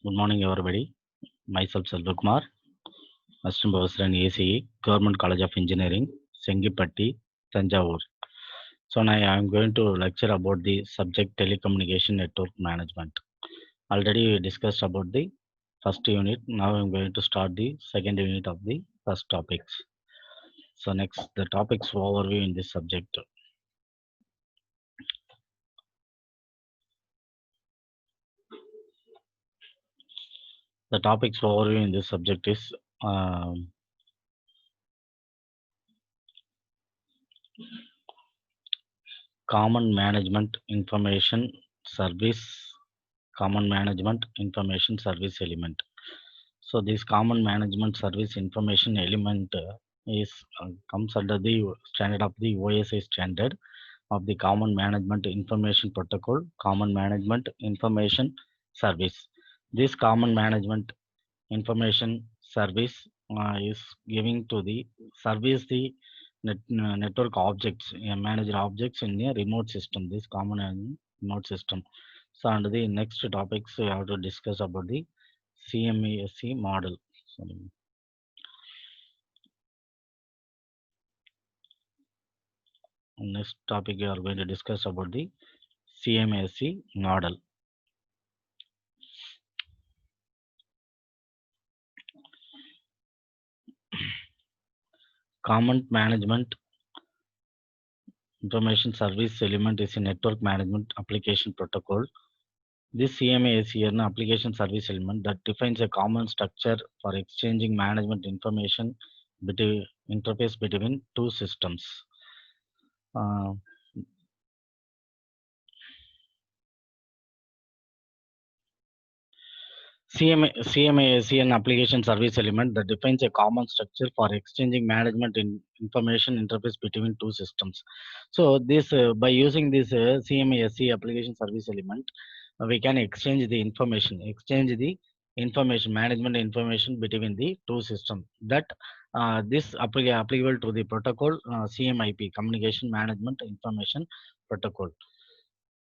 Good morning, everybody. Myself, Selvakumar, Assistant Professor in ACE, Government College of Engineering, Sengipatti, Tanjavur. So now I am going to lecture about the subject telecommunication network management. Already we discussed about the first unit. Now I am going to start the second unit of the first topics. So next, the topics overview in this subject. The topics overview in this subject is common management information service, common management information service element. So this common management service information element is comes under the standard of the OSI standard of the Common Management Information Protocol, Common Management Information Service. This Common Management Information Service is giving to the service the network objects, managed objects in a remote system. This common and remote system. So under the next topics, we have to discuss about the CMASC model. Sorry. Next topic, we are going to discuss about the CMASC model. Common Management Information Service element is a network management application protocol. This CMA is an application service element that defines a common structure for exchanging management information between interface between two systems. Uh, CMA is an application service element that defines a common structure for exchanging management information interface between two systems. So this by using this CMASC application service element, we can exchange the information management information between the two systems. That this applicable to the protocol CMIP, Communication Management Information Protocol.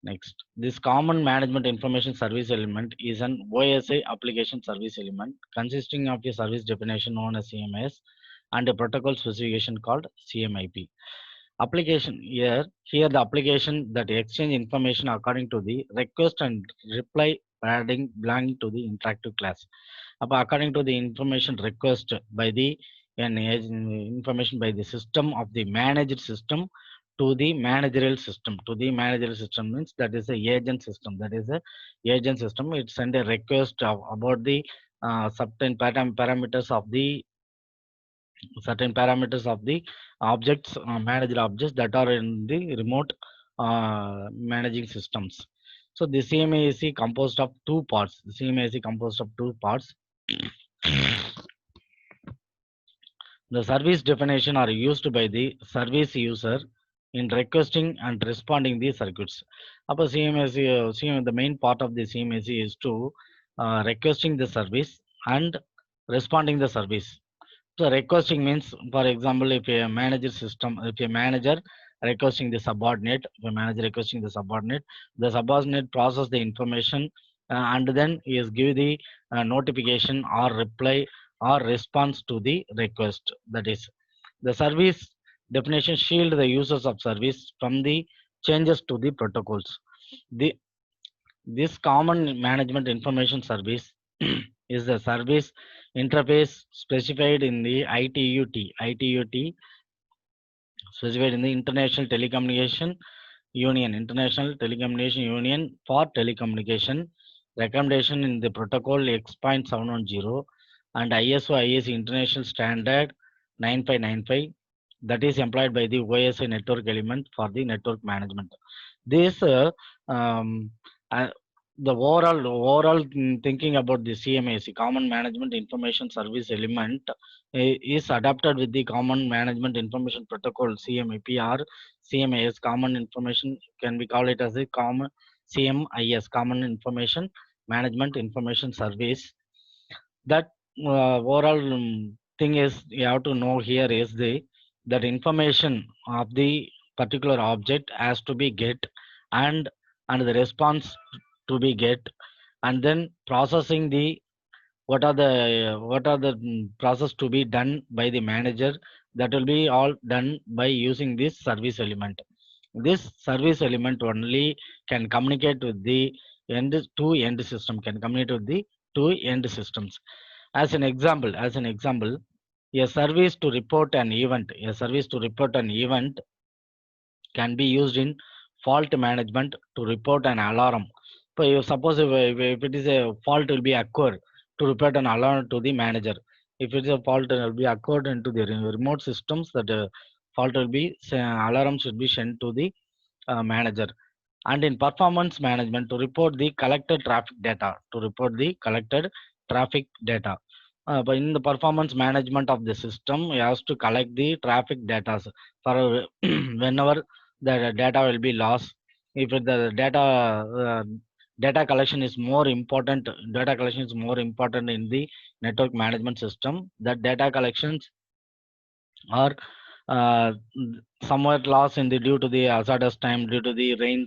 Next, this Common Management Information Service element is an OSI application service element consisting of a service definition known as CMS and a protocol specification called CMIP. Application here the application that exchange information according to the request and reply paradigm belonging to the interactive class. According to the information request by the information by the system of the managed system to the managerial system. To the managerial system means that is a agent system. That is a agent system. It send a request about the certain parameters of the objects, managed objects that are in the remote managing systems. So the CMA is composed of two parts. The CMA is composed of two parts. The service definition are used by the service user in requesting and responding the circuits. The main part of the CMAC is to requesting the service and responding the service. So requesting means, for example, if a manager system, if a manager requesting the subordinate, if a manager requesting the subordinate process the information and then he is give the notification or reply or response to the request. That is, the service definition shield the users of service from the changes to the protocols. The this common management information service is the service interface specified in the ITUT specified in the International Telecommunication Union for telecommunication recommendation in the protocol X.710 and ISO IEC International Standard 9595 that is employed by the OSI network element for the network management. This uh, the overall thinking about the CMAC, Common Management Information Service element, is adapted with the Common Management Information Protocol CMIP or CMIS. Common Information can be called it as a common CMIS, Common Information Management Information Service. That overall thing is you have to know here is the that information of the particular object has to be get and the response to be get and then processing the what are the process to be done by the manager, that will be all done by using this service element. This service element only can communicate with the end system, can communicate with the two end systems. As an example, a service to report an event can be used in fault management to report an alarm. So you suppose if it is a fault will be occurred, to report an alarm to the manager. If it is a fault will be occurred into the remote systems, that fault will be alarm should be sent to the manager. And in performance management, to report the collected traffic data, but in the performance management of the system, we have to collect the traffic data for whenever the data will be lost. If the uh, data collection is more important in the network management system. That data collections are uh, somewhat lost in the due to the hazardous time, due to the rain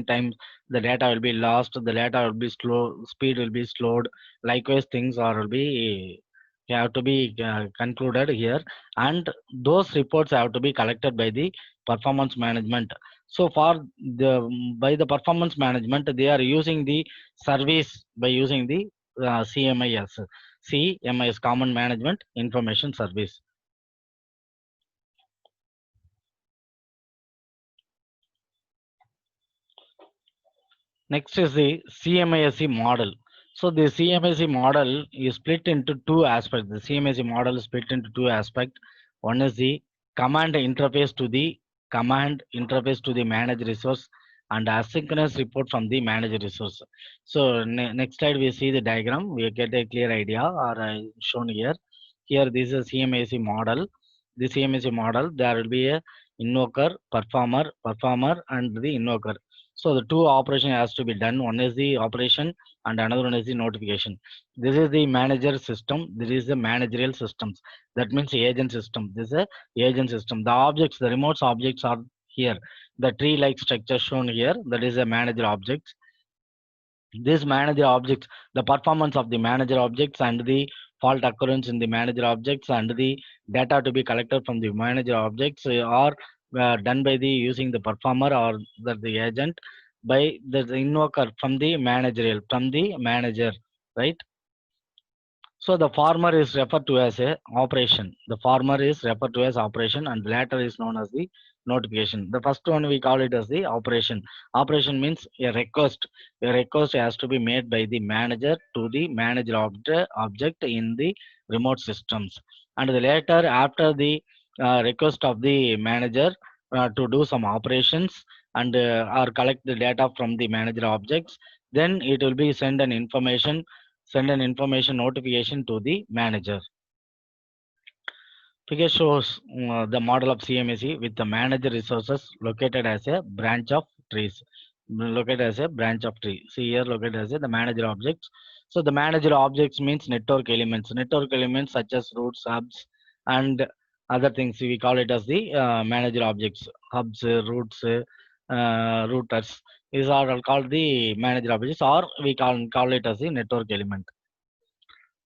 time, the data will be lost, the data will be slow, speed will be slowed. Likewise things are will be have to be concluded here, and those reports have to be collected by the performance management. So for the by the performance management, they are using the service by using the CMIS, common management information service. Next is the CMISE model. So the CMISE model is split into two aspects. The CMISE model is split into two aspects. One is the command interface to the managed resource, and asynchronous report from the managed resource. So next slide we see the diagram. We get a clear idea or shown here. Here this is a CMISE model. The CMISE model, there will be a invoker, performer, and the invoker. So the two operation has to be done. One is the operation and another one is the notification. This is the manager system. This is the managerial systems. That means agent system. This is a agent system. The objects, the remote objects are here. The tree-like structure shown here. That is a manager object. This manager objects, the performance of the manager objects and the fault occurrence in the manager objects and the data to be collected from the manager objects are done by the using the performer or the agent by the invoker from the manager, right? So the former is referred to as a operation. The former is referred to as operation, and latter is known as the notification. The first one we call it as the operation. Operation means a request. A request has to be made by the manager to the manager object in the remote systems. And the later, after the request of the manager to do some operations and or collect the data from the manager objects, then it will be send an information notification to the manager. Figure shows the model of CMSE with the manager resources located as a branch of trees. Located as a branch of tree. See here, located as the manager objects. So the manager objects means network elements. Network elements such as routes, hubs, and other things. We call it as the manager objects. Hubs, routes, routers. These are all called the manager objects, or we call it as the network element.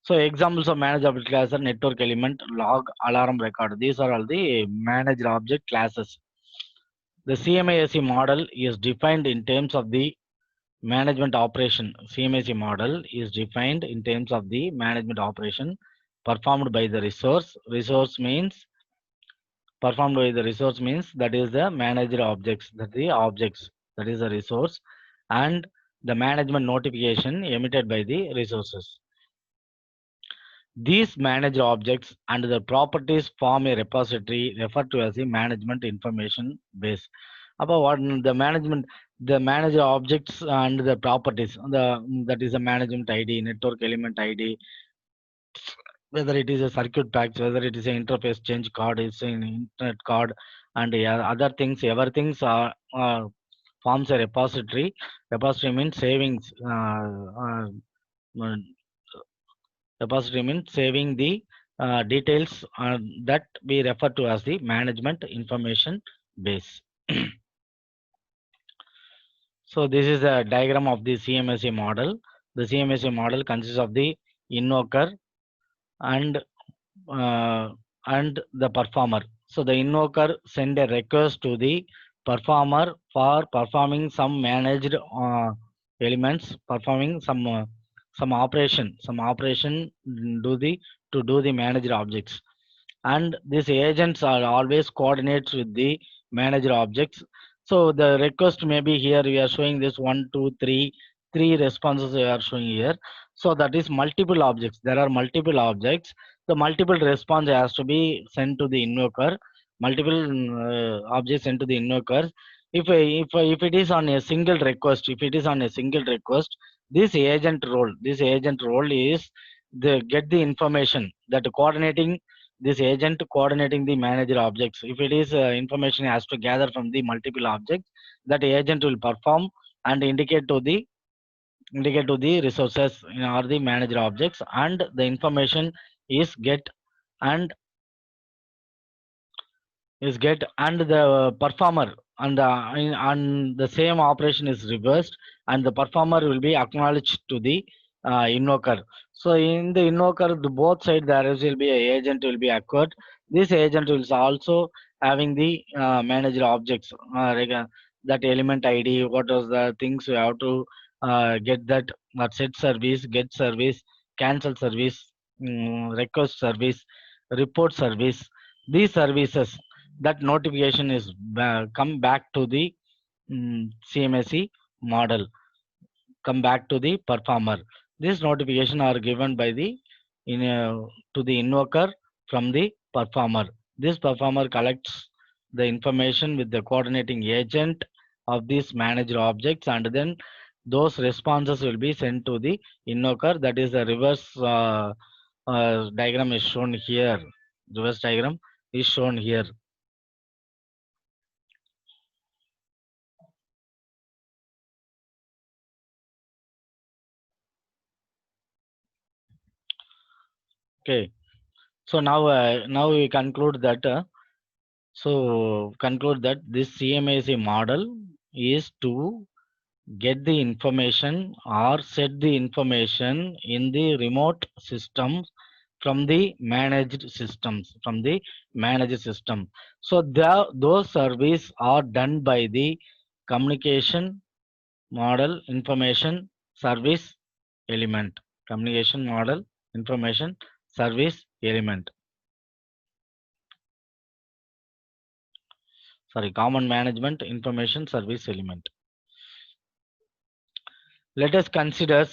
So examples of managed object class are network element, log, alarm record. These are all the managed object classes. The CMISE model is defined in terms of the management operation. CMISE model is defined in terms of the management operation performed by the resource. Performed by the resource means that is the manager objects, that is the resource, and the management notification emitted by the resources. These managed objects and their properties form a repository referred to as a management information base. About what the manager objects and the properties, that is a management ID, network element ID, whether it is a circuit patch, whether it is an interface change card, it's an internet card, and other things, everything forms a repository. Repository means savings. Uh, Repository means saving the details that we refer to as the management information base. So this is a diagram of the CMSE model. The CMSA model consists of the invoker and the performer. So the invoker send a request to the performer for performing some managed elements, performing some operation to do the managed objects. And these agents are always coordinates with the manager objects. So the request may be here we are showing this one two three responses we are showing here. So that is multiple objects, there are multiple objects. The multiple response has to be sent to the invoker, multiple objects sent to the invoker. If it is on a single request, if it is on a single request, this agent role is the get the information that coordinating, this agent coordinating the manager objects. If it is information has to gather from the multiple objects, that agent will perform and indicate to the resources or the manager objects, and the information is get and and the performer and the same operation is reversed, and the performer will be acknowledged to the invoker. So in the invoker, the both side there will be a agent will be acquired. This agent will also having the manager objects, that element id, what are the things we have to get, that set service, get service, cancel service, request service, report service. These services, that notification is come back to the CMSE model, come back to the performer. This notification are given by the in to the invoker from the performer. This performer collects the information with the coordinating agent of these manager objects, and then those responses will be sent to the invoker. That is the reverse diagram is shown here. Reverse diagram is shown here. Okay, so now we conclude that this CMSE model is to get the information or set the information in the remote systems from the managed systems, from the managed system. So those services are done by the communication model information service element. Communication model information service element. Sorry, common management information service element. Let us consider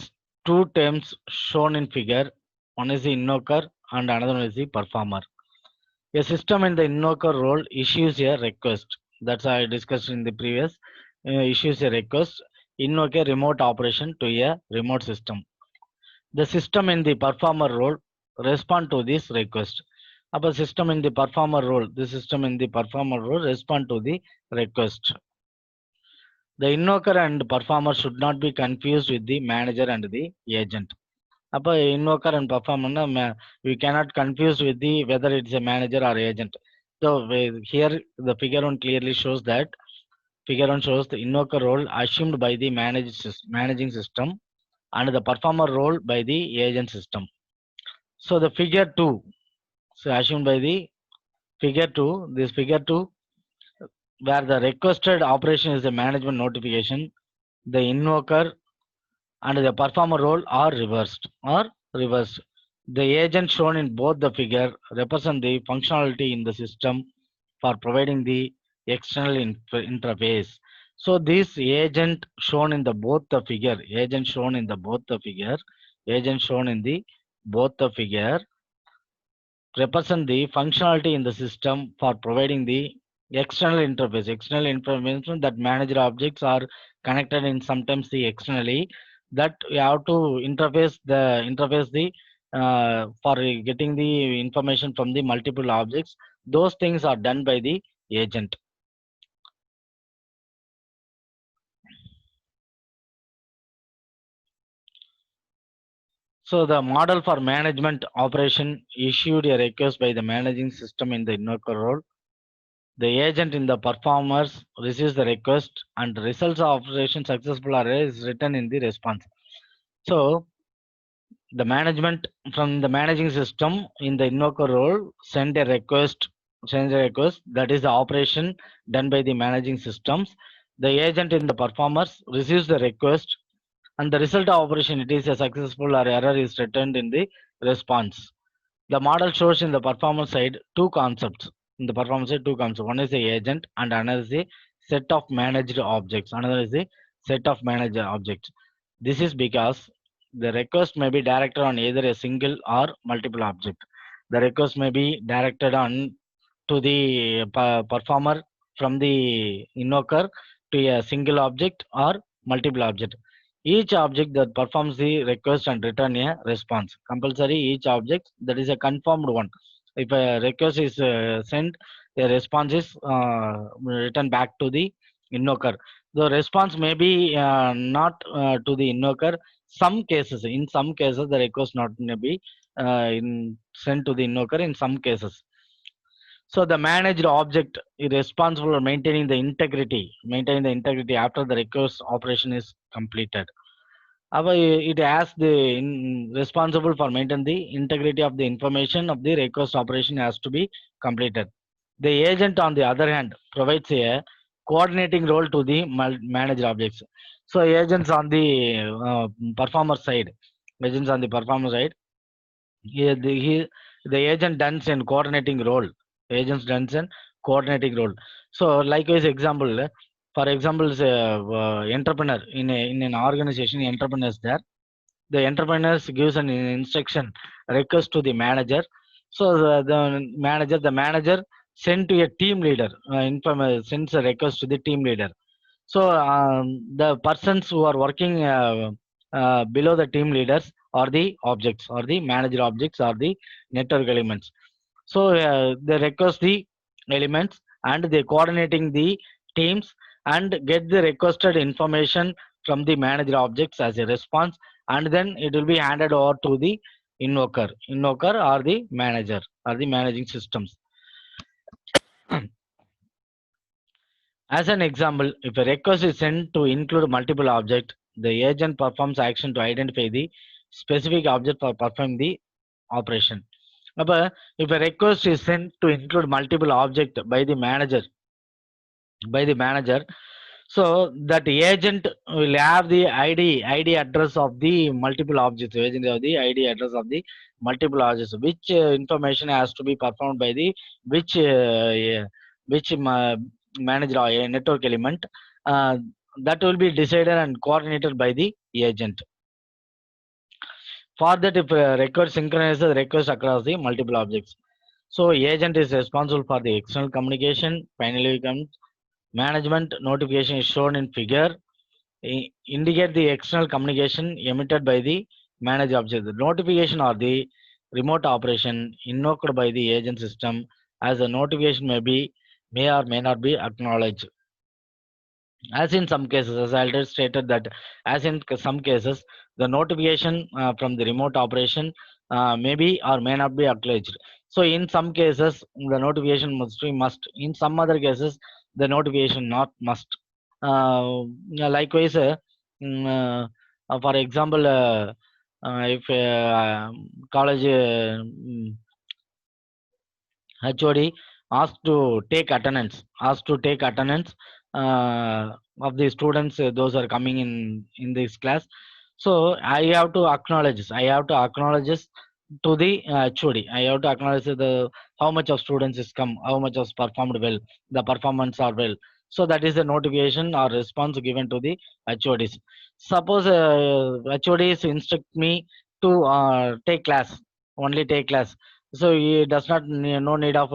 two terms shown in figure. One is the invoker and another one is the performer. A system in the invoker role issues a request. That's I discussed in the previous. Issues a request, invoke a remote operation to a remote system. The system in the performer role respond to this request. Upper system in the performer role, the system in the performer role respond to the request. The invoker and performer should not be confused with the manager and the agent. Upper invoker and performer, we cannot confuse with the whether it's a manager or agent. So here the figure one clearly shows that figure one shows the invoker role assumed by the managing system and the performer role by the agent system. So the figure 2, so assumed by the figure 2, this figure 2, where the requested operation is a management notification, the invoker and the performer role are reversed or reversed. The agent shown in both the figure represent the functionality in the system for providing the external interface. So this agent shown in the both the figure, agent shown in the both the figure, agent shown in the both the figure represent the functionality in the system for providing the external interface. External information that manager objects are connected in sometimes the externally, that you have to interface the for getting the information from the multiple objects. Those things are done by the agent. So the model for management operation issued a request by the managing system in the invoker role. The agent in the performers receives the request and results of operation successful array is written in the response. So the management from the managing system in the invoker role send a request, that is the operation done by the managing systems. The agent in the performers receives the request, and the result of operation, it is a successful or error, is returned in the response. The model shows in the performance side two concepts. In the performance side, two concepts. One is the agent and another is the set of managed objects. Another is the set of managed objects. This is because the request may be directed on either a single or multiple object. The request may be directed on to the performer from the invoker to a single object or multiple object. Each object that performs the request and return a response. Compulsory each object that is a confirmed one. If a request is sent, a response is returned back to the invoker. The response may be not to the invoker. In some cases, the request not may be sent to the invoker. In some cases, so the managed object is responsible for maintaining the integrity after the request operation is completed. It has the responsible for maintaining the integrity of the information of the request operation has to be completed. The agent, on the other hand, provides a coordinating role to the managed objects. So agents on the performer side, agents on the performer side, the agent does in coordinating role. Agents does in coordinating role. So likewise example, for example, say, entrepreneur in an organization, entrepreneurs there. The entrepreneurs gives an instruction request to the manager. So the manager send to a team leader, sends a request to the team leader. So the persons who are working below the team leaders are the objects, or the managed objects, or the network elements. So they request the elements and they coordinating the teams and get the requested information from the managed objects as a response, and then it will be handed over to the invoker or the manager or the managing systems. As an example, if a request is sent to include multiple objects, the agent performs action to identify the specific object for performing the operation. But if a request is sent to include multiple objects by the manager, so that agent will have the ID address of the multiple objects. The agent have the ID address of the multiple objects, which information has to be performed by the which manager or a network element. Uh, that will be decided and coordinated by the agent. For that, if a request synchronizes the request across the multiple objects. So agent is responsible for the external communication. Finally, comes management. Notification is shown in figure. Indicate the external communication emitted by the managed object. The notification or the remote operation invoked by the agent system, as the notification may or may not be acknowledged. As in some cases, as I already stated that, as in some cases, the notification from the remote operation may be or may not be acknowledged. So in some cases, the notification must. In some other cases, the notification not must. Likewise, for example, if college HOD asked to take attendance of the students, those are coming in this class. So I have to acknowledge. I have to acknowledge this to the HOD. I have to acknowledge the how much of students is come, how much has performed well, the performance are well. So that is the notification or response given to the HODs. Suppose HODs instruct me to take class, only take class. So he does not no need of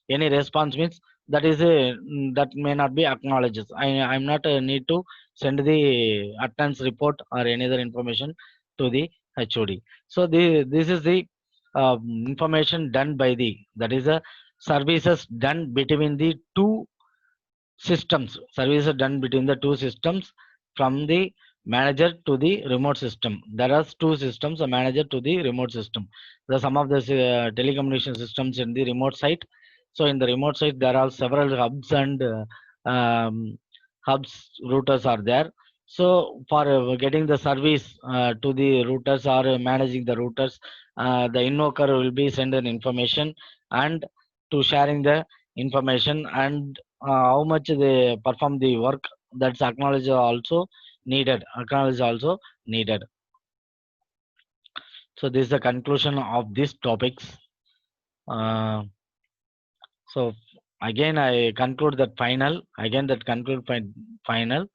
any response, means that is that may not be acknowledged. I'm not need to send the attendance report or any other information to the HOD. So this is the information done by the, that is a services done between the two systems. Services done between the two systems, from the manager to the remote system. There are two systems, a manager to the remote system. The some of the telecommunication systems in the remote site. So in the remote site, there are several hubs and hubs routers are there. So for getting the service to the routers or managing the routers, the invoker will be sending information and to sharing the information, and how much they perform the work, that's acknowledge also needed. Acknowledge also needed. So this is the conclusion of these topics. Uh, so again, I conclude that final. Again, that conclude final.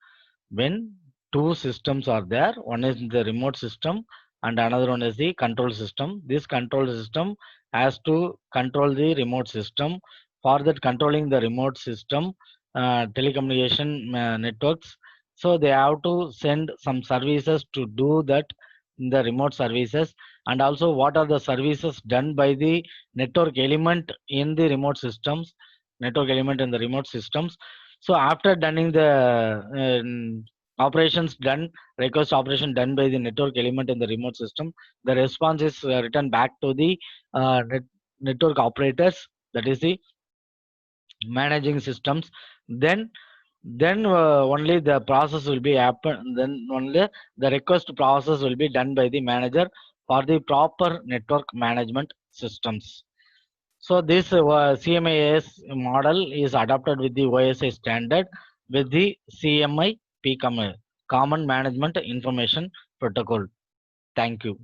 When two systems are there, one is the remote system and another one is the control system. This control system has to control the remote system. For that controlling the remote system, telecommunication networks, so they have to send some services to do that in the remote services, and also what are the services done by the network element in the remote systems, network element in the remote systems. So after doing the operations done, request operation done by the network element in the remote system, the response is returned back to the network operators, that is the managing systems. Then only the process will be happen. Then only the request process will be done by the manager for the proper network management systems. So this CMIS model is adopted with the OSI standard with the CMI PCOM, Common Management Information Protocol. Thank you.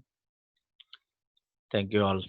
Thank you all.